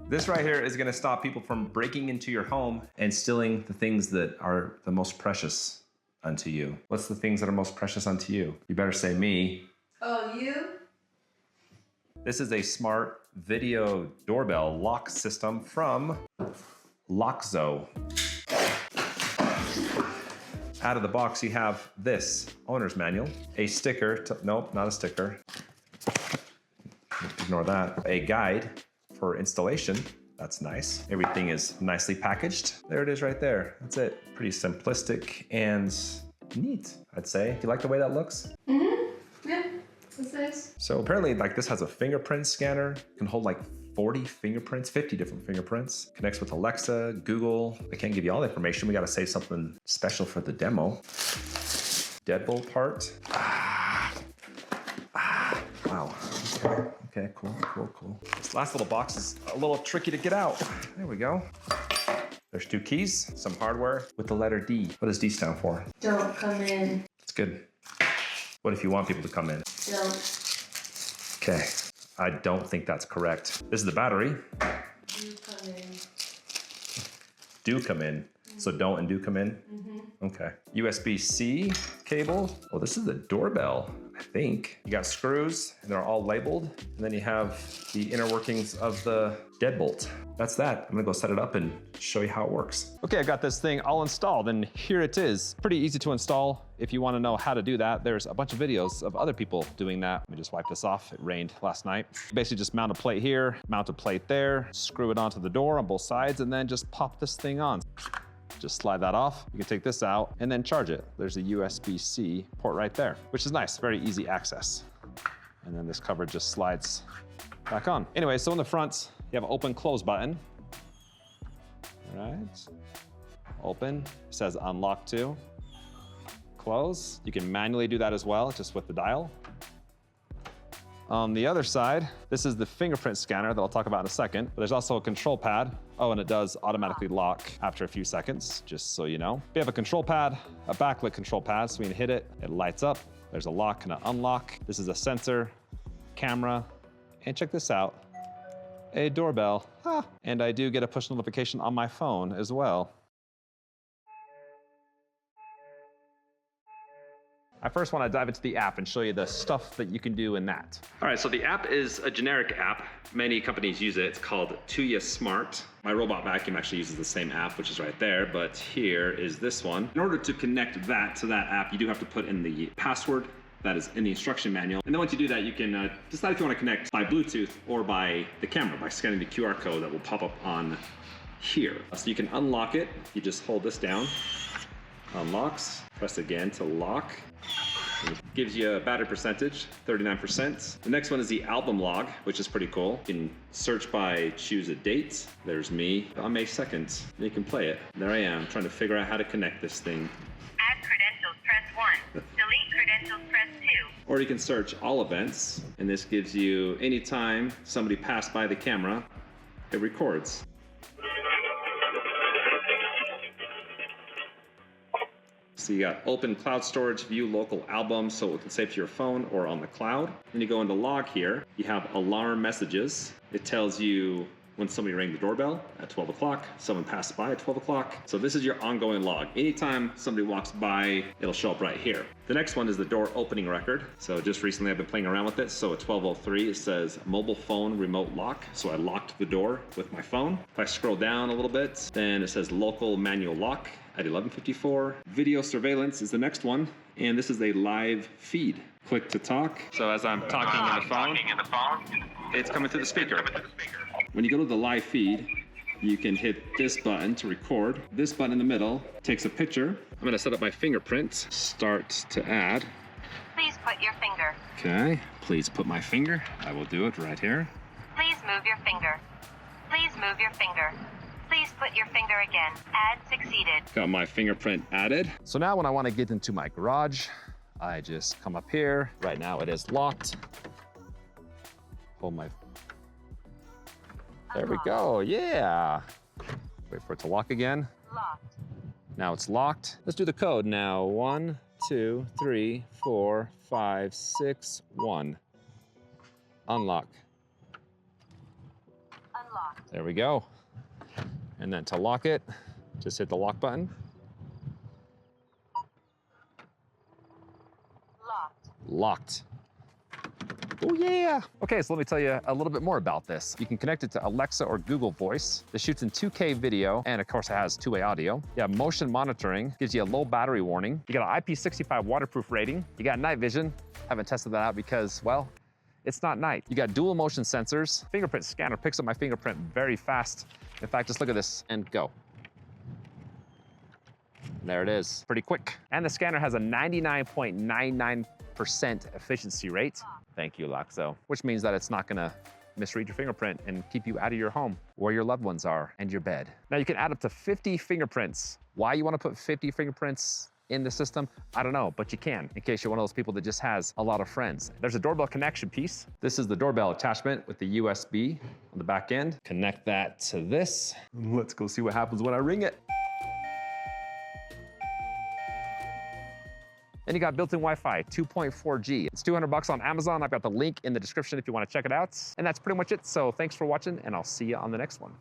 This right here is gonna stop people from breaking into your home and stealing the things that are the most precious unto you. What's the things that are most precious unto you? You better say me. Oh, you? This is a smart video doorbell lock system from Lockzo. Out of the box, you have this owner's manual, a sticker, nope, not a sticker. Ignore that. A guide for installation. That's nice. Everything is nicely packaged. There it is right there. That's it. Pretty simplistic and neat, I'd say. Do you like the way that looks? Mm-hmm. Yeah, that's nice. So apparently like this has a fingerprint scanner. It can hold like 40 fingerprints, 50 different fingerprints. Connects with Alexa, Google. I can't give you all the information. We gotta save something special for the demo. Deadbolt part. Wow. Okay, cool. This last little box is a little tricky to get out. There we go. There's 2 keys, some hardware with the letter D. What does D stand for? Don't come in. That's good. What if you want people to come in? Don't. Okay, I don't think that's correct. This is the battery. Do come in. Do come in. So don't and do come in? Okay. USB-C cable. Oh, this is the doorbell, I think. You got screws, and they're all labeled. And then you have the inner workings of the deadbolt. That's that. I'm gonna go set it up and show you how it works. Okay, I got this thing all installed, and here it is. Pretty easy to install. If you wanna know how to do that, there's a bunch of videos of other people doing that. Let me just wipe this off. It rained last night. Basically just mount a plate here, mount a plate there, screw it onto the door on both sides, and then just pop this thing on. Just slide that off. You can take this out and then charge it. There's a USB-C port right there, which is nice, very easy access. And then this cover just slides back on. Anyway, so in the front, you have an open close button. All right, open, it says unlock too. Close, you can manually do that as well, just with the dial. On the other side, this is the fingerprint scanner that I'll talk about in a second, but there's also a control pad. Oh, and it does automatically lock after a few seconds, just so you know. We have a control pad, a backlit control pad, so we can hit it, it lights up. There's a lock and an unlock. This is a sensor, camera, and check this out, a doorbell. And I do get a push notification on my phone as well. I first want to dive into the app and show you the stuff that you can do in that. All right, so the app is a generic app. Many companies use it. It's called Tuya Smart. My robot vacuum actually uses the same app, which is right there, but here is this one. In order to connect that to that app, you do have to put in the password that is in the instruction manual. And then once you do that, you can decide if you want to connect by Bluetooth or by the camera, by scanning the QR code that will pop up on here. So you can unlock it. You just hold this down, unlocks, press again to lock. It gives you a battery percentage, 39%. The next one is the album log, which is pretty cool. You can search by choose a date. There's me on May 2nd. And you can play it. There I am, trying to figure out how to connect this thing. Add credentials, press 1. Delete credentials, press 2. Or you can search all events, and this gives you anytime somebody passed by the camera, it records. So you got open cloud storage, view local albums, so it can save to your phone or on the cloud. Then you go into log here, you have alarm messages. It tells you when somebody rang the doorbell at 12 o'clock, someone passed by at 12 o'clock. So this is your ongoing log. Anytime somebody walks by, it'll show up right here. The next one is the door opening record. So just recently I've been playing around with it. So at 12:03, it says mobile phone remote lock. So I locked the door with my phone. If I scroll down a little bit, then it says local manual lock at 11:54. Video surveillance is the next one. And this is a live feed. Click to talk. So as I'm talking in the phone, it's coming through the speaker. When you go to the live feed, you can hit this button to record. This button in the middle takes a picture. I'm gonna set up my fingerprint. Start to add. Please put your finger. Okay, please put my finger. I will do it right here. Please move your finger. Please move your finger. Please put your finger again. Add succeeded. Got my fingerprint added. So now when I wanna get into my garage, I just come up here. Right now it is locked. Hold my... There we go, yeah. Wait for it to lock again. Locked. Now it's locked. Let's do the code now. 1, 2, 3, 4, 5, 6, 1. Unlock. Unlocked. There we go. And then to lock it, just hit the lock button. Locked. Locked. Oh yeah. Okay, so let me tell you a little bit more about this. You can connect it to Alexa or Google Voice. This shoots in 2K video, and of course it has two-way audio. You have motion monitoring, gives you a low battery warning. You got an IP65 waterproof rating. You got night vision. Haven't tested that out because, well, it's not night. You got dual motion sensors. Fingerprint scanner picks up my fingerprint very fast. In fact, just look at this and go. There it is, pretty quick. And the scanner has a 99.99% efficiency rate. Thank you, Lockzo. Which means that it's not gonna misread your fingerprint and keep you out of your home where your loved ones are and your bed. Now you can add up to 50 fingerprints. Why you wanna put 50 fingerprints in the system, I don't know, but you can, in case you're one of those people that just has a lot of friends. There's a doorbell connection piece. This is the doorbell attachment with the USB on the back end. Connect that to this. Let's go see what happens when I ring it. Then you got built-in Wi-Fi, 2.4G. It's $200 on Amazon. I've got the link in the description if you want to check it out. And that's pretty much it. So thanks for watching, and I'll see you on the next one.